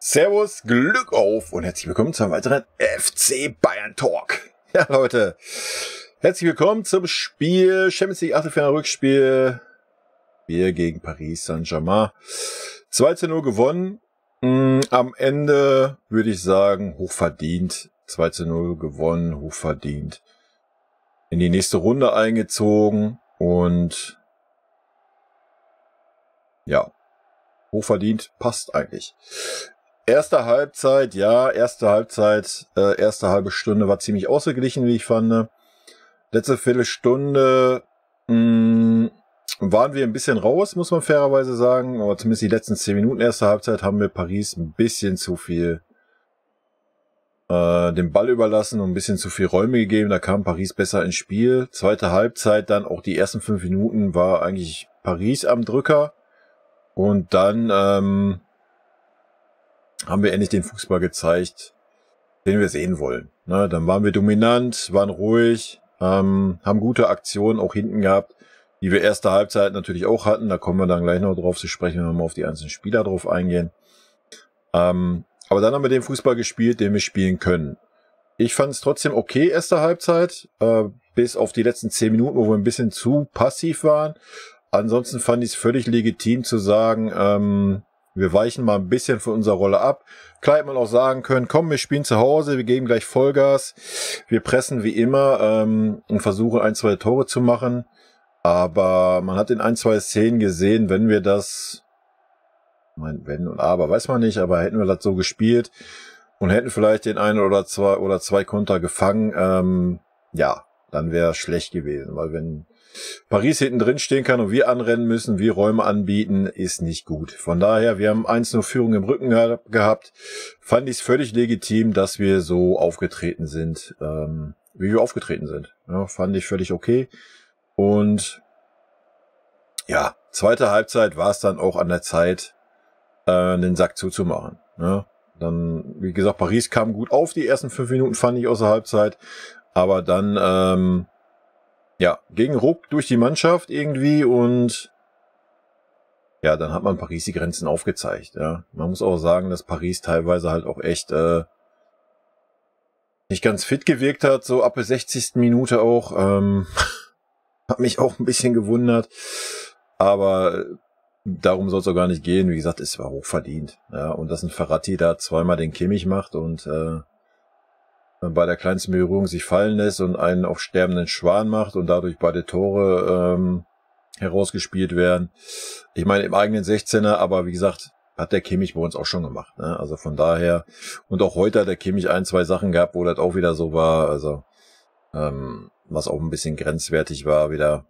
Servus, Glück auf und herzlich willkommen zu einem weiteren FC Bayern Talk. Ja, Leute, herzlich willkommen zum Spiel Champions League Achtelfinale Rückspiel. Wir gegen Paris Saint-Germain. 2:0 gewonnen. Am Ende würde ich sagen, hochverdient. 2:0 gewonnen, hochverdient. In die nächste Runde eingezogen und ja, hochverdient passt eigentlich. Erste Halbzeit, erste halbe Stunde war ziemlich ausgeglichen, wie ich fand. Letzte Viertelstunde waren wir ein bisschen raus, muss man fairerweise sagen. Aber zumindest die letzten 10 Minuten erste Halbzeit haben wir Paris ein bisschen zu viel den Ball überlassen und ein bisschen zu viel Räume gegeben. Da kam Paris besser ins Spiel. Zweite Halbzeit, dann auch die ersten 5 Minuten war eigentlich Paris am Drücker. Und dann haben wir endlich den Fußball gezeigt, den wir sehen wollen. Ne, dann waren wir dominant, waren ruhig, haben gute Aktionen auch hinten gehabt, die wir erste Halbzeit natürlich auch hatten. Da kommen wir dann gleich noch drauf zu sprechen, wenn wir mal auf die einzelnen Spieler drauf eingehen. Aber dann haben wir den Fußball gespielt, den wir spielen können. Ich fand es trotzdem okay, erste Halbzeit, bis auf die letzten 10 Minuten, wo wir ein bisschen zu passiv waren. Ansonsten fand ich es völlig legitim zu sagen, wir weichen mal ein bisschen von unserer Rolle ab. Klar hätte man auch sagen können, komm, wir spielen zu Hause, wir geben gleich Vollgas. Wir pressen wie immer und versuchen 1-2 Tore zu machen. Aber man hat in 1-2 Szenen gesehen, wenn wir das, wenn und aber, weiß man nicht, aber hätten wir das so gespielt und hätten vielleicht den einen oder zwei Konter gefangen, ja, dann wäre es schlecht gewesen. Weil wenn Paris hinten drin stehen kann und wir anrennen müssen, wir Räume anbieten, ist nicht gut. Von daher, wir haben 1:0 Führung im Rücken gehabt. Fand ich es völlig legitim, dass wir so aufgetreten sind, wie wir aufgetreten sind. Ja, fand ich völlig okay. Und ja, zweite Halbzeit war es dann auch an der Zeit, den Sack zuzumachen. Ja, dann, wie gesagt, Paris kam gut auf. Die ersten 5 Minuten fand ich aus der Halbzeit. Aber dann ja, ging Ruck durch die Mannschaft irgendwie und ja, dann hat man Paris die Grenzen aufgezeigt. Ja, man muss auch sagen, dass Paris teilweise halt auch echt nicht ganz fit gewirkt hat, so ab der 60. Minute auch. Hat mich auch ein bisschen gewundert, aber darum soll es auch gar nicht gehen. Wie gesagt, es war hochverdient. Ja, und dass ein Verratti da zweimal den Kimmich macht und bei der kleinsten Berührung sich fallen lässt und einen auf sterbenden Schwan macht und dadurch beide Tore herausgespielt werden. Ich meine, im eigenen 16er, aber wie gesagt, hat der Kimmich bei uns auch schon gemacht. Ne? Also von daher, und auch heute hat der Kimmich 1-2 Sachen gehabt, wo das auch wieder so war, also was auch ein bisschen grenzwertig war, wieder,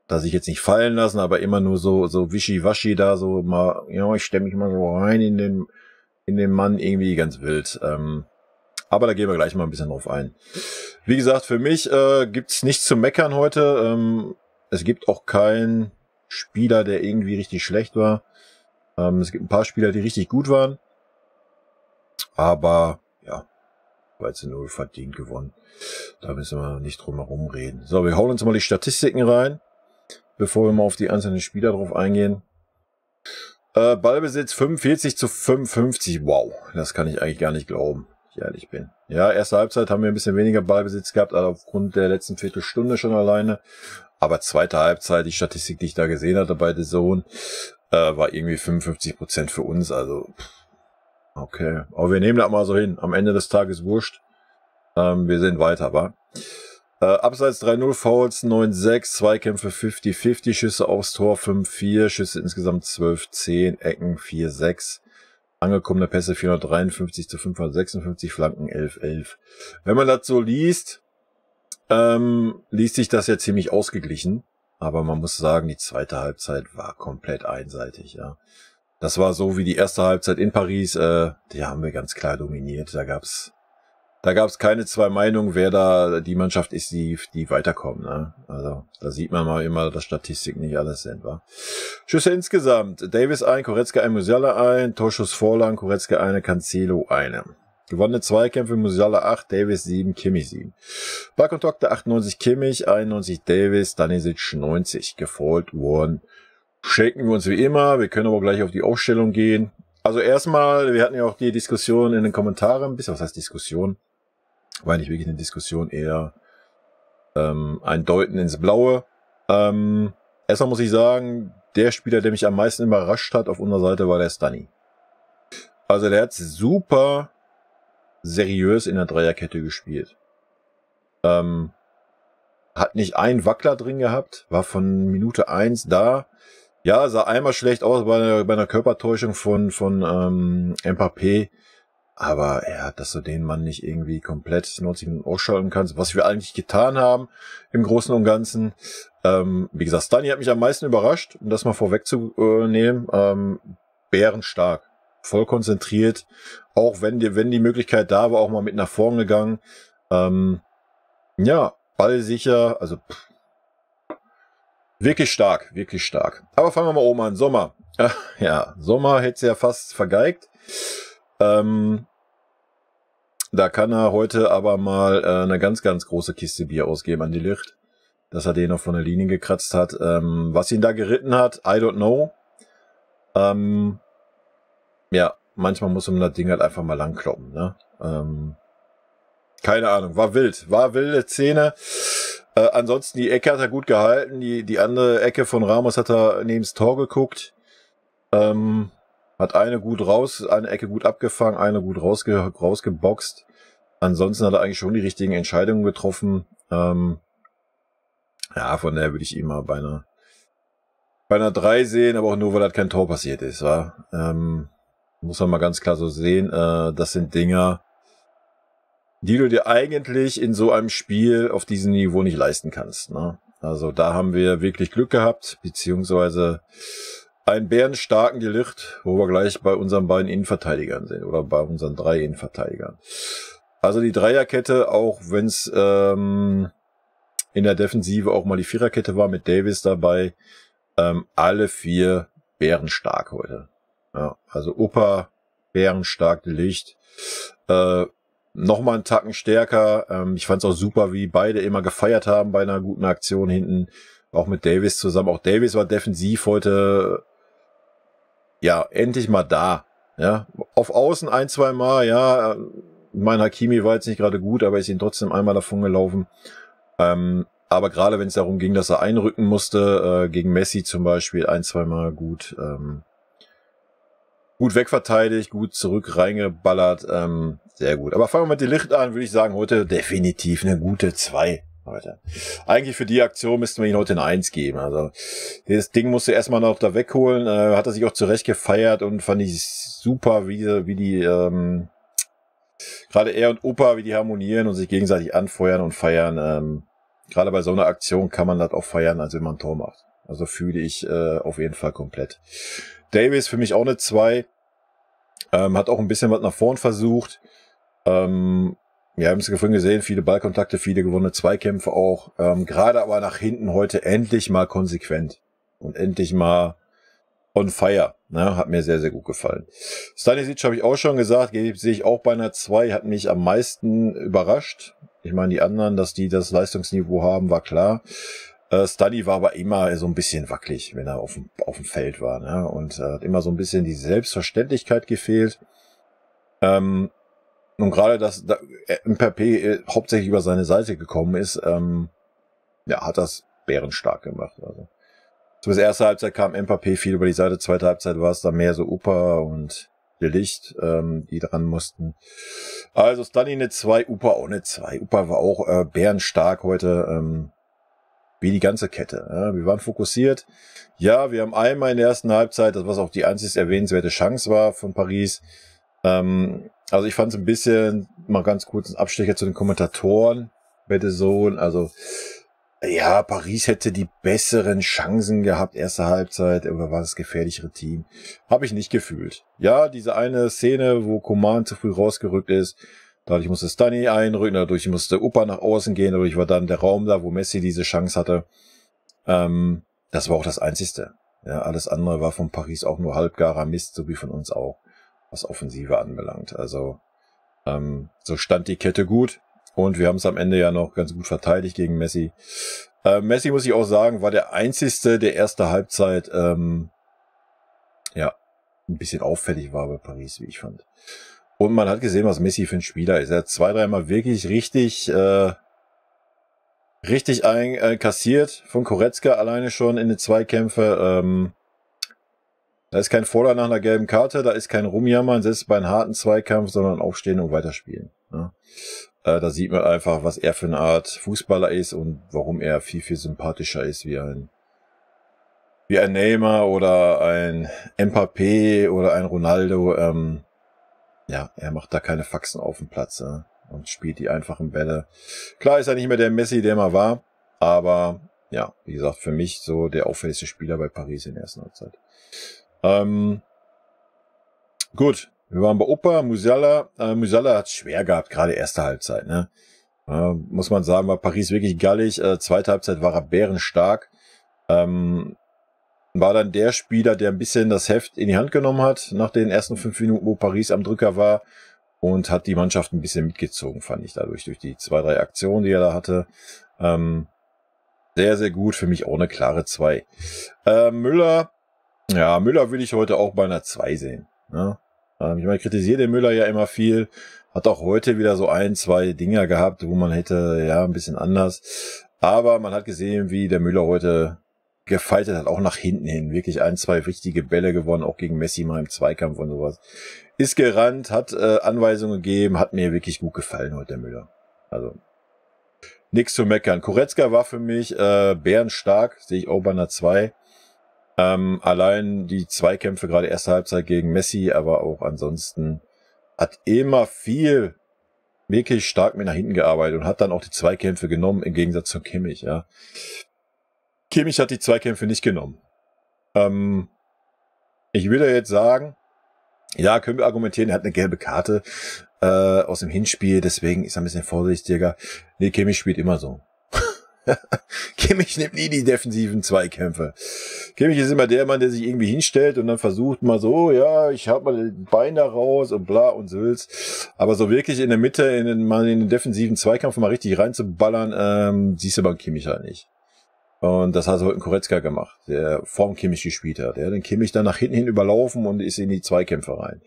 dass ich jetzt nicht fallen lassen, aber immer nur so wischiwaschi da, so mal, ja, ich stelle mich mal so rein in den Mann, irgendwie ganz wild. Aber da gehen wir gleich mal ein bisschen drauf ein. Wie gesagt, für mich gibt's nichts zu meckern heute. Es gibt auch keinen Spieler, der irgendwie richtig schlecht war. Es gibt ein paar Spieler, die richtig gut waren. Aber ja, 2:0 verdient gewonnen. Da müssen wir nicht drum herum reden. So, wir hauen uns mal die Statistiken rein, bevor wir mal auf die einzelnen Spieler drauf eingehen. Ballbesitz 45:55. Wow, das kann ich eigentlich gar nicht glauben. Ehrlich bin. Ja, erste Halbzeit haben wir ein bisschen weniger Ballbesitz gehabt, also aufgrund der letzten Viertelstunde schon alleine. Aber zweite Halbzeit, die Statistik, die ich da gesehen hatte bei The Zone, war irgendwie 55% für uns. Also, okay. Aber wir nehmen das mal so hin. Am Ende des Tages wurscht. Wir sehen weiter, wa? Abseits 3:0, Fouls 9:6, Zweikämpfe 50:50, Schüsse aufs Tor 5:4, Schüsse insgesamt 12:10, Ecken 4:6. Angekommene Pässe 453:556, Flanken 11:11. Wenn man das so liest, liest sich das ja ziemlich ausgeglichen. Aber man muss sagen, die zweite Halbzeit war komplett einseitig. Ja, das war so wie die erste Halbzeit in Paris. Die haben wir ganz klar dominiert. Da gab's keine zwei Meinungen, wer da die Mannschaft ist, die weiterkommt. Ne? Also da sieht man mal immer, dass Statistiken nicht alles sind. Wa? Schüsse insgesamt. Davis 1, Goretzka 1, Musiala 1, Torschuss Vorlagen, Goretzka 1, Cancelo 1. Gewonnene Zweikämpfe, Musiala 8, Davis 7, Kimmich 7. Ballkontakte 98 Kimmich, 91 Davis, Stanisic 90. Gefault worden. Shaken wir uns wie immer. Wir können aber gleich auf die Aufstellung gehen. Also erstmal, wir hatten ja auch die Diskussion in den Kommentaren, ein bisschen, was heißt Diskussion? War nicht wirklich eine Diskussion, eher ein Deuten ins Blaue. Erstmal muss ich sagen, der Spieler, der mich am meisten überrascht hat auf unserer Seite, war der Stunny. Also der hat super seriös in der Dreierkette gespielt. Hat nicht einen Wackler drin gehabt, war von Minute 1 da. Ja, sah einmal schlecht aus bei einer Körpertäuschung von Mbappé. Aber ja, dass du den Mann nicht irgendwie komplett 90 Minuten ausschalten kannst, was wir eigentlich getan haben im Großen und Ganzen. Wie gesagt, Stunny hat mich am meisten überrascht, um das mal vorwegzunehmen. Bärenstark, voll konzentriert. Auch wenn die Möglichkeit da war, auch mal mit nach vorn gegangen. Ja, ballsicher, also wirklich stark, wirklich stark. Aber fangen wir mal oben an. Sommer. Ja, Sommer hätte es ja fast vergeigt. Da kann er heute aber mal eine ganz, ganz große Kiste Bier ausgeben an die Licht, dass er den noch von der Linie gekratzt hat. Was ihn da geritten hat, I don't know. Ja, manchmal muss man das Ding halt einfach mal langkloppen. Ne? Keine Ahnung, war wilde Szene. Ansonsten die Ecke hat er gut gehalten. Die andere Ecke von Ramos hat er neben das Tor geguckt. Hat eine Ecke gut abgefangen, eine gut rausgeboxt. Ansonsten hat er eigentlich schon die richtigen Entscheidungen getroffen. Ja, von daher würde ich ihn mal bei einer 3 sehen, aber auch nur, weil halt kein Tor passiert ist. Muss man mal ganz klar so sehen. Das sind Dinger, die du dir eigentlich in so einem Spiel auf diesem Niveau nicht leisten kannst. Ne? Also da haben wir wirklich Glück gehabt, beziehungsweise einen bärenstarken De Ligt, wo wir gleich bei unseren beiden Innenverteidigern sind, oder bei unseren 3 Innenverteidigern. Also die Dreierkette, auch wenn es in der Defensive auch mal die Viererkette war mit Davis dabei, alle 4 bärenstark heute. Ja, also Upper, bärenstark, De Ligt, nochmal einen Tacken stärker. Ich fand es auch super, wie beide immer gefeiert haben bei einer guten Aktion hinten. Auch mit Davis zusammen. Auch Davis war defensiv heute, ja, endlich mal da. Ja, auf Außen 1-2 Mal, ja. Mein Hakimi war jetzt nicht gerade gut, aber ist ihn trotzdem einmal davon gelaufen. Aber gerade wenn es darum ging, dass er einrücken musste, gegen Messi zum Beispiel, 1-2 Mal gut wegverteidigt, gut zurück reingeballert, sehr gut. Aber fangen wir mit De Ligt an, würde ich sagen, heute definitiv eine gute 2. Heute. Eigentlich für die Aktion müssten wir ihn heute eine 1 geben. Also das Ding musste erstmal noch da wegholen, hat er sich auch zurecht gefeiert und fand ich super, wie die gerade er und Opa, wie die harmonieren und sich gegenseitig anfeuern und feiern. Gerade bei so einer Aktion kann man das auch feiern, als wenn man ein Tor macht. Also fühle ich auf jeden Fall komplett. Davis für mich auch eine 2. Hat auch ein bisschen was nach vorn versucht. Wir haben es vorhin gesehen, viele Ballkontakte, viele gewonnene Zweikämpfe auch. Gerade aber nach hinten heute endlich mal konsequent. Und endlich mal on fire. Ne? Hat mir sehr, sehr gut gefallen. Stanisic habe ich auch schon gesagt, sehe ich auch bei einer 2, hat mich am meisten überrascht. Ich meine, die anderen, dass die das Leistungsniveau haben, war klar. Stunny war aber immer so ein bisschen wackelig, wenn er auf dem Feld war. Ne? Und hat immer so ein bisschen die Selbstverständlichkeit gefehlt. Und gerade, dass Mbappé hauptsächlich über seine Seite gekommen ist, ja, hat das bärenstark gemacht. Also zur ersten Halbzeit kam Mbappé viel über die Seite, zweite Halbzeit war es dann mehr so Upa und De Ligt, die dran mussten. Also Stunny eine 2, Upa auch eine 2. Upa war auch bärenstark heute, wie die ganze Kette. Ja, wir waren fokussiert. Ja, wir haben einmal in der ersten Halbzeit, das was auch die einzig erwähnenswerte Chance war von Paris. Also ich fand es ein bisschen, mal ganz kurz ein Abstecher zu den Kommentatoren bei The Zone. Also ja, Paris hätte die besseren Chancen gehabt, erste Halbzeit, oder war das gefährlichere Team? Habe ich nicht gefühlt. Ja, diese eine Szene, wo Coman zu früh rausgerückt ist, dadurch musste Stunny einrücken, dadurch musste Upa nach außen gehen, dadurch war dann der Raum da, wo Messi diese Chance hatte. Das war auch das Einzigste. Ja, alles andere war von Paris auch nur halbgarer Mist, so wie von uns auch, was Offensive anbelangt. Also so stand die Kette gut. Und wir haben es am Ende ja noch ganz gut verteidigt gegen Messi. Messi, muss ich auch sagen, war der Einzigste, der erste Halbzeit ja ein bisschen auffällig war bei Paris, wie ich fand. Und man hat gesehen, was Messi für ein Spieler ist. Er hat 2, 3 Mal wirklich richtig kassiert von Goretzka alleine schon in den Zweikämpfe. Da ist kein Fordern nach einer gelben Karte, da ist kein Rumjammern, selbst bei einem harten Zweikampf, sondern aufstehen und weiterspielen. Ja. Da sieht man einfach, was er für eine Art Fußballer ist und warum er viel, viel sympathischer ist wie ein Neymar oder ein Mbappé oder ein Ronaldo. Ja, er macht da keine Faxen auf dem Platz und spielt die einfachen Bälle. Klar ist er nicht mehr der Messi, der mal war, aber ja, wie gesagt, für mich so der auffälligste Spieler bei Paris in der ersten Halbzeit. Gut, wir waren bei Opa, Musiala. Musiala hat es schwer gehabt, gerade erste Halbzeit. Ne? Muss man sagen, war Paris wirklich gallig. Zweite Halbzeit war er bärenstark. War dann der Spieler, der ein bisschen das Heft in die Hand genommen hat, nach den ersten 5 Minuten, wo Paris am Drücker war. Und hat die Mannschaft ein bisschen mitgezogen, fand ich dadurch, durch die 2, 3 Aktionen, die er da hatte. Sehr, sehr gut. Für mich auch eine klare 2. Müller. Ja, Müller will ich heute auch bei einer 2 sehen. Ne? Ich meine, ich kritisiere den Müller ja immer viel. Hat auch heute wieder so 1, 2 Dinger gehabt, wo man hätte, ja, ein bisschen anders. Aber man hat gesehen, wie der Müller heute gefeitet hat, auch nach hinten hin. Wirklich 1, 2 wichtige Bälle gewonnen, auch gegen Messi mal im Zweikampf und sowas. Ist gerannt, hat Anweisungen gegeben, hat mir wirklich gut gefallen heute, der Müller. Also, nichts zu meckern. Goretzka war für mich bärenstark, sehe ich auch bei einer 2. Allein die Zweikämpfe, gerade erste Halbzeit gegen Messi, aber auch ansonsten hat immer viel wirklich stark mit nach hinten gearbeitet und hat dann auch die Zweikämpfe genommen, im Gegensatz zu Kimmich. Ja. Kimmich hat die Zweikämpfe nicht genommen. Ich würde jetzt sagen, ja, können wir argumentieren, er hat eine gelbe Karte aus dem Hinspiel, deswegen ist er ein bisschen vorsichtiger. Nee, Kimmich spielt immer so. Kimmich nimmt nie die defensiven Zweikämpfe. Kimmich ist immer der Mann, der sich irgendwie hinstellt und dann versucht mal so, ja, ich hab mal den Bein da raus und bla und Sülz. Aber so wirklich in der Mitte, mal in den defensiven Zweikampf mal richtig reinzuballern, siehst du beim Kimmich halt nicht. Und das hat heute ein Goretzka gemacht, der vorm Kimmich gespielt hat. Der hat den Kimmich dann nach hinten hin überlaufen und ist in die Zweikämpfe rein.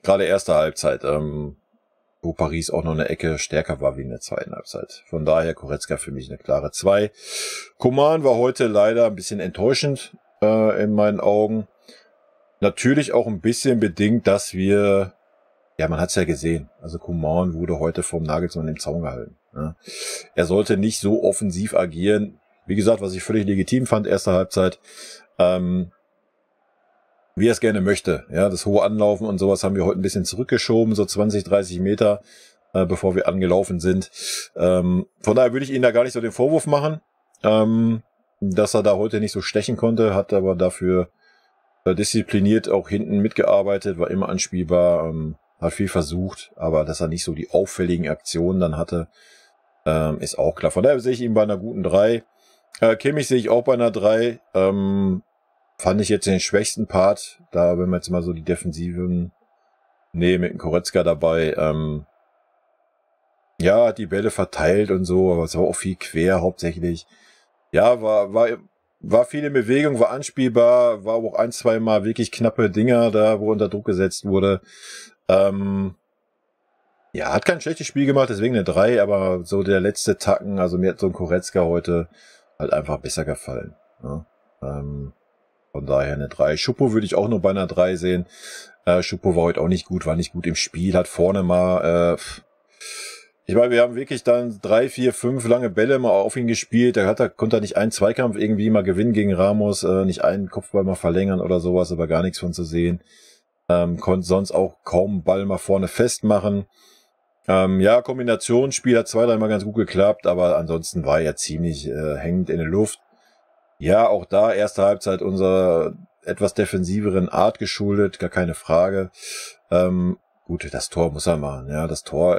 Gerade erste Halbzeit, wo Paris auch noch eine Ecke stärker war wie in der zweiten Halbzeit. Von daher Goretzka für mich eine klare 2. Coman war heute leider ein bisschen enttäuschend in meinen Augen. Natürlich auch ein bisschen bedingt, dass wir, ja, man hat es ja gesehen, also Coman wurde heute vom Nagelsmann im Zaun gehalten. Ja. Er sollte nicht so offensiv agieren. Wie gesagt, was ich völlig legitim fand, erste Halbzeit. Wie er es gerne möchte. Ja, das hohe Anlaufen und sowas haben wir heute ein bisschen zurückgeschoben, so 20, 30 Meter, bevor wir angelaufen sind. Von daher würde ich Ihnen da gar nicht so den Vorwurf machen, dass er da heute nicht so stechen konnte, hat aber dafür diszipliniert auch hinten mitgearbeitet, war immer anspielbar, hat viel versucht, aber dass er nicht so die auffälligen Aktionen dann hatte, ist auch klar. Von daher sehe ich ihn bei einer guten 3. Kimmich sehe ich auch bei einer 3. Fand ich jetzt den schwächsten Part, da wenn wir jetzt mal so die Defensiven nehmen, mit dem Goretzka dabei, ja, hat die Bälle verteilt und so, aber es war auch viel quer hauptsächlich. Ja, war viel in Bewegung, war anspielbar, war auch 1, 2 Mal wirklich knappe Dinger da, wo unter Druck gesetzt wurde. Ja, hat kein schlechtes Spiel gemacht, deswegen eine 3, aber so der letzte Tacken, also mir hat so ein Goretzka heute halt einfach besser gefallen. Ja, von daher eine 3. Schuppo würde ich auch nur bei einer 3 sehen. Schuppo war heute auch nicht gut, war nicht gut im Spiel, hat vorne mal, ich meine, wir haben wirklich dann 3, 4, 5 lange Bälle mal auf ihn gespielt. Konnte er nicht einen Zweikampf irgendwie mal gewinnen gegen Ramos, nicht einen Kopfball mal verlängern oder sowas, aber gar nichts von zu sehen. Konnte sonst auch kaum einen Ball mal vorne festmachen. Ja, Kombinationsspiel hat 2, 3 Mal ganz gut geklappt, aber ansonsten war er ziemlich hängend in der Luft. Ja, auch da erste Halbzeit unserer etwas defensiveren Art geschuldet, gar keine Frage. Gut, das Tor muss er machen. Ja, das Tor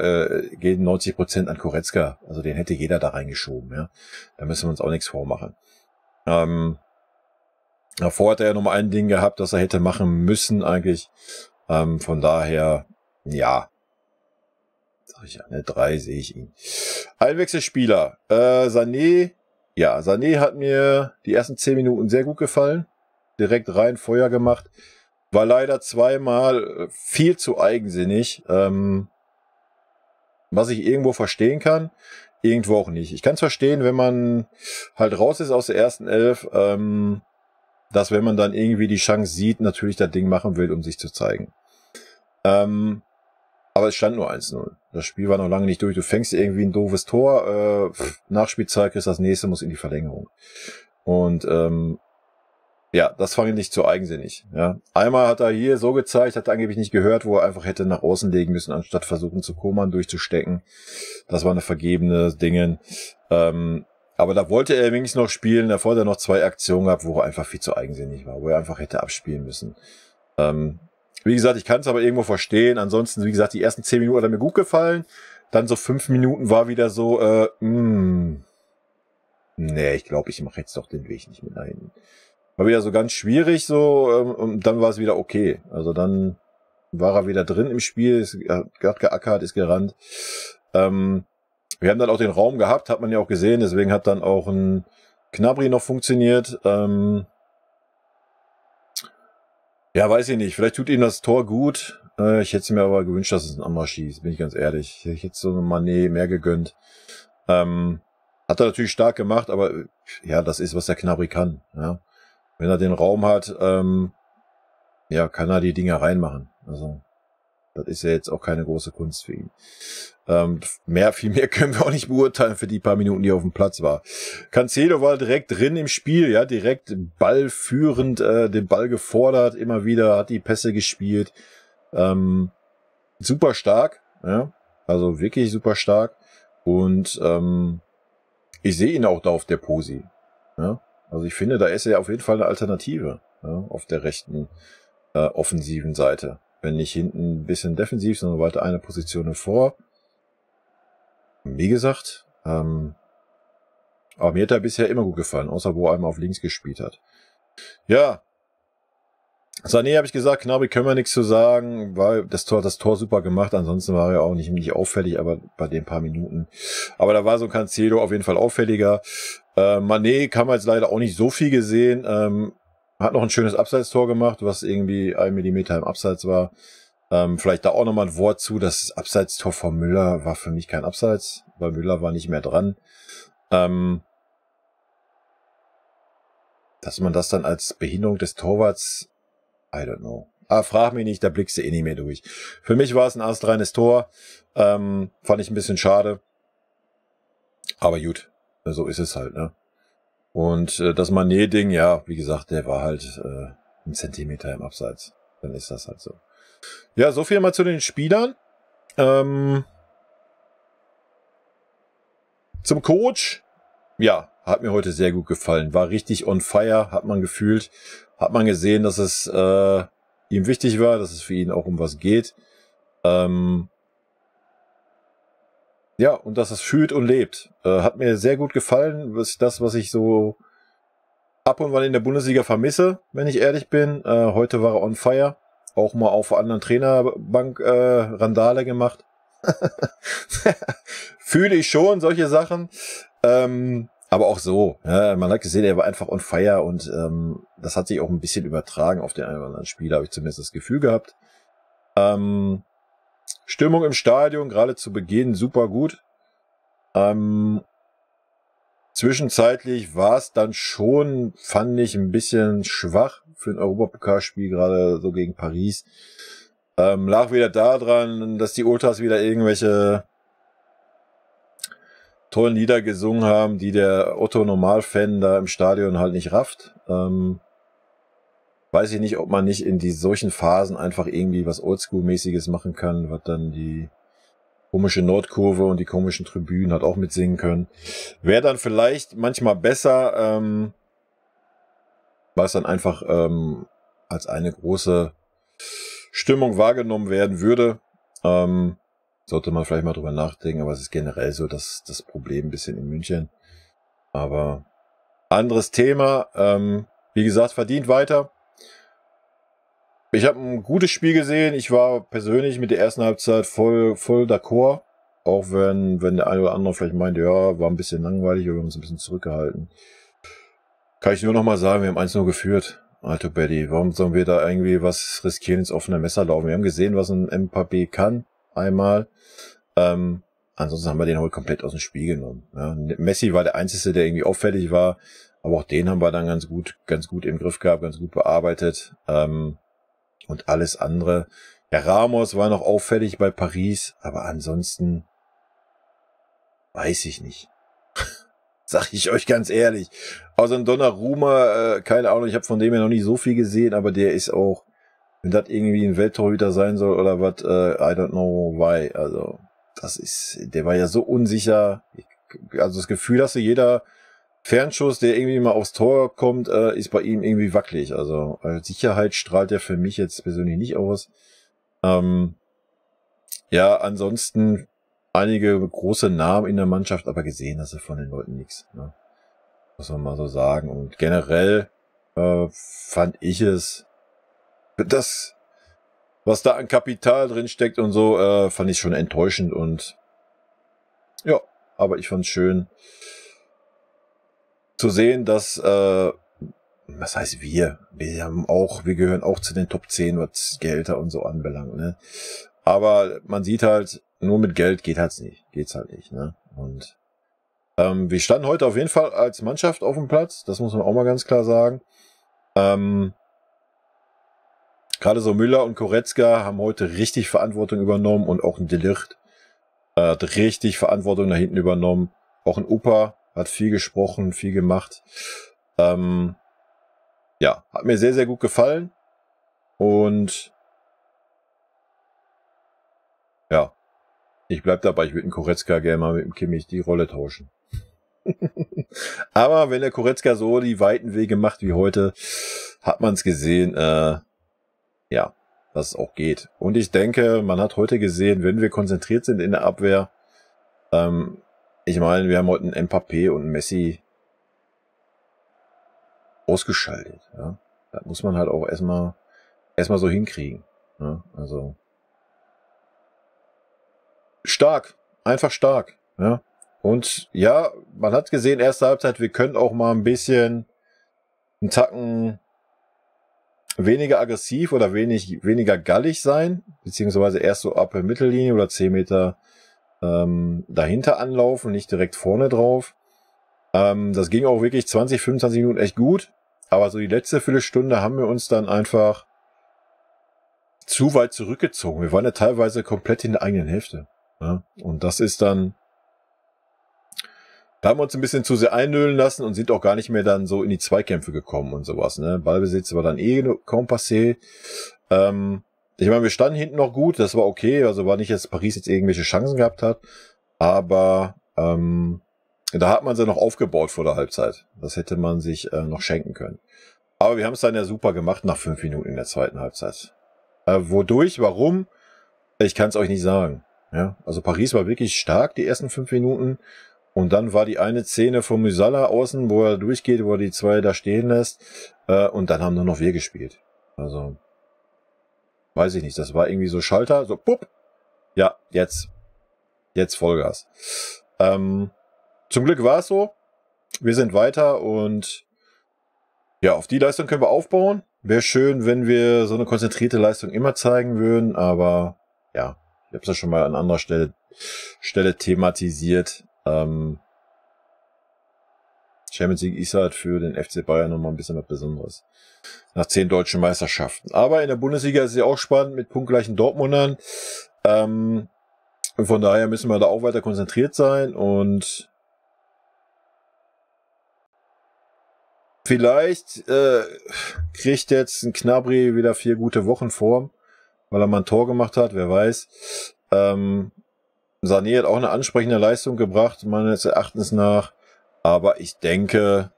geht 90% an Goretzka. Also den hätte jeder da reingeschoben. Ja, da müssen wir uns auch nichts vormachen. Davor hat er ja noch mal ein Ding gehabt, das er hätte machen müssen eigentlich. Von daher, ja, sag ich ja, eine 3 sehe ich ihn. Einwechselspieler, Sané. Ja, Sané hat mir die ersten 10 Minuten sehr gut gefallen. Direkt rein Feuer gemacht. war leider zweimal viel zu eigensinnig, was ich irgendwo verstehen kann, irgendwo auch nicht. Ich kann es verstehen, wenn man halt raus ist aus der ersten Elf, dass wenn man dann irgendwie die Chance sieht, natürlich das Ding machen will, um sich zu zeigen. Aber es stand nur 1-0. Das Spiel war noch lange nicht durch. Du fängst irgendwie ein doofes Tor, Nachspielzeit kriegst das nächste, muss in die Verlängerung. Und ja, das fand ich nicht zu eigensinnig. Ja. Einmal hat er hier so gezeigt, hat er angeblich nicht gehört, wo er einfach hätte nach außen legen müssen, anstatt versuchen zu Koman durchzustecken. Das war eine vergebene Dingen. Aber da wollte er wenigstens noch spielen. Davor hat er noch 2 Aktionen gehabt, wo er einfach viel zu eigensinnig war, wo er einfach hätte abspielen müssen. Wie gesagt, ich kann es aber irgendwo verstehen. Ansonsten, wie gesagt, die ersten 10 Minuten hat er mir gut gefallen. Dann so 5 Minuten war wieder so, nee, ich glaube, ich mache jetzt doch den Weg nicht mit nach hinten. War wieder so ganz schwierig so, und dann war es wieder okay. Also dann war er wieder drin im Spiel, hat geackert, ist gerannt. Wir haben dann auch den Raum gehabt, hat man ja auch gesehen, deswegen hat dann auch ein Gnabry noch funktioniert. Ja, weiß ich nicht, vielleicht tut ihm das Tor gut. Ich hätte es mir aber gewünscht, dass es ein anderer schießt, bin ich ganz ehrlich. Ich hätte so einen Mané mehr gegönnt. Hat er natürlich stark gemacht, aber ja, das ist, was der Gnabry kann. Ja. Wenn er den Raum hat, ja, kann er die Dinger reinmachen. Also, das ist ja jetzt auch keine große Kunst für ihn. Viel mehr können wir auch nicht beurteilen für die paar Minuten, die er auf dem Platz war. Cancelo war direkt drin im Spiel, ja, direkt ballführend, den Ball gefordert, immer wieder, hat die Pässe gespielt. Super stark, ja, also wirklich super stark. Und ich sehe ihn auch da auf der Posi. Ja. Also ich finde, da ist er auf jeden Fall eine Alternative, ja, auf der rechten offensiven Seite. Wenn nicht hinten ein bisschen defensiv, sondern weiter eine Position vor. Wie gesagt, aber mir hat er bisher immer gut gefallen, außer wo er einmal auf links gespielt hat. Ja, Sané habe ich gesagt, Gnabry können wir nichts zu sagen, weil das Tor super gemacht, ansonsten war er auch nicht auffällig, aber bei den paar Minuten. Aber da war so ein Cancelo auf jeden Fall auffälliger. Mané kann man jetzt leider auch nicht so viel gesehen, hat noch ein schönes Abseitstor gemacht, was irgendwie 1 Millimeter im Abseits war. Vielleicht da auch nochmal ein Wort zu, das Abseitstor von Müller war für mich kein Abseits, weil Müller war nicht mehr dran. Dass man das dann als Behinderung des Torwarts, I don't know. Frag mich nicht, da blickst du eh nicht mehr durch. Für mich war es ein astreines Tor. Fand ich ein bisschen schade. Aber gut, so ist es halt, ne? Und das Mané-Ding, ja, wie gesagt, der war halt 1 Zentimeter im Abseits. Dann ist das halt so. Ja, so viel mal zu den Spielern. Zum Coach. Ja, hat mir heute sehr gut gefallen. War richtig on fire, hat man gefühlt. Hat man gesehen, dass es ihm wichtig war, dass es für ihn auch um was geht. Ja, und dass es fühlt und lebt. Hat mir sehr gut gefallen. Das ist das, was ich so ab und wann in der Bundesliga vermisse, wenn ich ehrlich bin. Heute war er on fire. Auch mal auf der anderen Trainerbank Randale gemacht. Fühle ich schon, solche Sachen. Aber auch so. Ja, man hat gesehen, er war einfach on fire und das hat sich auch ein bisschen übertragen auf den einen oder anderen Spieler, habe ich zumindest das Gefühl gehabt. Stimmung im Stadion, gerade zu Beginn, super gut. Zwischenzeitlich war es dann schon, fand ich, ein bisschen schwach für ein Europapokalspiel, gerade so gegen Paris. Lag wieder daran, dass die Ultras wieder irgendwelche tollen Lieder gesungen haben, die der Otto-Normal-Fan da im Stadion halt nicht rafft. Weiß ich nicht, ob man nicht in solchen Phasen einfach irgendwie was Oldschool-mäßiges machen kann, was dann die komische Nordkurve und die komischen Tribünen halt auch mitsingen können. Wäre dann vielleicht manchmal besser, weil es dann einfach als eine große Stimmung wahrgenommen werden würde. Sollte man vielleicht mal drüber nachdenken, aber es ist generell so das Problem ein bisschen in München. Aber anderes Thema. Wie gesagt, verdient weiter. Ich habe ein gutes Spiel gesehen. Ich war persönlich mit der ersten Halbzeit voll d'accord. Auch wenn der eine oder andere vielleicht meinte, ja, war ein bisschen langweilig, wir haben uns ein bisschen zurückgehalten. Kann ich nur noch mal sagen, wir haben 1-0 geführt. Alto Betty. Warum sollen wir da irgendwie was riskieren, ins offene Messer laufen? Wir haben gesehen, was ein Mbappé kann, einmal. Ansonsten haben wir den heute komplett aus dem Spiel genommen. Ja, Messi war der Einzige, der irgendwie auffällig war, aber auch den haben wir dann ganz gut im Griff gehabt, ganz gut bearbeitet. Und alles andere. Ja, Ramos war noch auffällig bei Paris, aber ansonsten weiß ich nicht. Sag ich euch ganz ehrlich. Also ein Donnarumma, keine Ahnung, ich habe von dem ja noch nicht so viel gesehen, aber der ist auch, wenn das irgendwie ein Welttorhüter sein soll oder was, I don't know why. Also der war ja so unsicher. Also das Gefühl hast du, jeder Fernschuss, der irgendwie mal aufs Tor kommt, ist bei ihm irgendwie wackelig. Also Sicherheit strahlt er für mich jetzt persönlich nicht aus. Ja, ansonsten einige große Namen in der Mannschaft, aber gesehen hast du von den Leuten nichts. Ne? Muss man mal so sagen. Und generell fand ich es, das, was da an Kapital drin steckt und so, fand ich schon enttäuschend. Und ja, aber ich fand es schön zu sehen, dass, was heißt wir? Wir gehören auch zu den Top 10, was Gehälter und so anbelangt. Ne? Aber man sieht halt, nur mit Geld geht's halt nicht. Ne? Und wir standen heute auf jeden Fall als Mannschaft auf dem Platz, das muss man auch mal ganz klar sagen. Gerade so Müller und Goretzka haben heute richtig Verantwortung übernommen und auch ein De Ligt hat richtig Verantwortung da hinten übernommen. Auch ein Upa hat viel gesprochen, viel gemacht. Ja, hat mir sehr, sehr gut gefallen. Und ja, ich bleib dabei, ich würde den Goretzka gerne mal mit dem Kimmich die Rolle tauschen. Aber wenn der Goretzka so die weiten Wege macht wie heute, hat man es gesehen, ja, dass es auch geht. Und ich denke, man hat heute gesehen, wenn wir konzentriert sind in der Abwehr, ich meine, wir haben heute einen Mbappé und einen Messi ausgeschaltet. Ja. Das muss man halt auch erstmal so hinkriegen. Ja. Also stark, einfach stark. Ja. Und ja, man hat gesehen, erste Halbzeit, wir können auch mal ein bisschen einen Tacken weniger aggressiv oder weniger gallig sein, beziehungsweise erst so ab der Mittellinie oder 10 Meter dahinter anlaufen, nicht direkt vorne drauf. Das ging auch wirklich 20, 25 Minuten echt gut, aber so die letzte Viertelstunde haben wir uns dann einfach zu weit zurückgezogen. Wir waren ja teilweise komplett in der eigenen Hälfte. Ja? Und das ist dann, da haben wir uns ein bisschen zu sehr einnölen lassen und sind auch gar nicht mehr dann so in die Zweikämpfe gekommen und sowas. Ne? Ballbesitz war dann kaum passé. Ich meine, wir standen hinten noch gut, das war okay. Also war nicht, dass Paris jetzt irgendwelche Chancen gehabt hat. Aber da hat man sie noch aufgebaut vor der Halbzeit. Das hätte man sich noch schenken können. Aber wir haben es dann ja super gemacht nach 5 Minuten in der zweiten Halbzeit. Wodurch, warum? Ich kann es euch nicht sagen. Ja? Also Paris war wirklich stark die ersten 5 Minuten. Und dann war die eine Szene von Musiala außen, wo er durchgeht, wo er die zwei da stehen lässt. Und dann haben nur noch wir gespielt. Also, weiß ich nicht. Das war irgendwie so Schalter, so pupp. Ja, jetzt Vollgas. Zum Glück war es so. Wir sind weiter und ja, auf die Leistung können wir aufbauen. Wäre schön, wenn wir so eine konzentrierte Leistung immer zeigen würden. Aber ja, ich habe es ja schon mal an anderer Stelle thematisiert. Champions League ist halt für den FC Bayern nochmal ein bisschen was Besonderes. Nach 10 deutschen Meisterschaften. Aber in der Bundesliga ist es ja auch spannend mit punktgleichen Dortmundern. Und von daher müssen wir da auch weiter konzentriert sein. Und vielleicht kriegt jetzt ein Gnabry wieder 4 gute Wochen Form, weil er mal ein Tor gemacht hat, wer weiß. Sané hat auch eine ansprechende Leistung gebracht, meines Erachtens nach. Aber ich denke,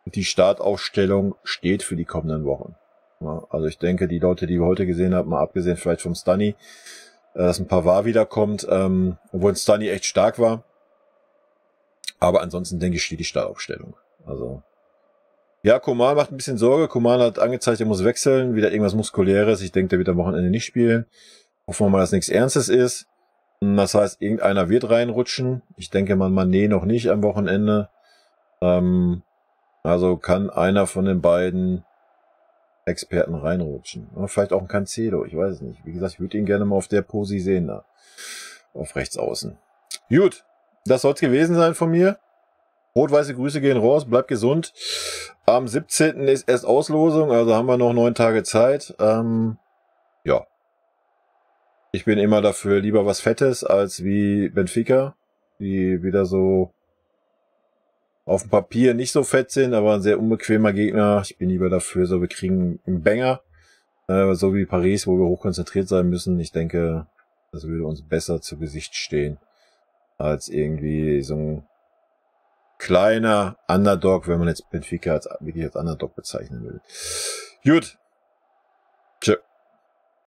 die Startaufstellung steht für die kommenden Wochen. Ja, also ich denke, die Leute, die wir heute gesehen haben, mal abgesehen vielleicht vom Stunny, dass ein Pavard wiederkommt, obwohl ein Stunny echt stark war. Aber ansonsten denke ich, steht die Startaufstellung. Also ja, Coman macht ein bisschen Sorge. Coman hat angezeigt, er muss wechseln, wieder irgendwas Muskuläres. Ich denke, der wird am Wochenende nicht spielen. Hoffen wir mal, dass nichts Ernstes ist. Das heißt, irgendeiner wird reinrutschen. Ich denke mal, Mané noch nicht am Wochenende. Also kann einer von den beiden Experten reinrutschen. Oder vielleicht auch ein Cancelo, ich weiß es nicht. Wie gesagt, ich würde ihn gerne mal auf der Posi sehen da. Auf rechts außen. Gut, das soll es gewesen sein von mir. Rot-weiße Grüße gehen raus, bleibt gesund. Am 17. ist erst Auslosung, also haben wir noch 9 Tage Zeit. Ja. Ich bin immer dafür lieber was Fettes als wie Benfica, die wieder so auf dem Papier nicht so fett sind, aber ein sehr unbequemer Gegner. Ich bin lieber dafür, so wir kriegen einen Banger, so wie Paris, wo wir hochkonzentriert sein müssen. Ich denke, das würde uns besser zu Gesicht stehen, als irgendwie so ein kleiner Underdog, wenn man jetzt Benfica wirklich als Underdog bezeichnen will. Gut,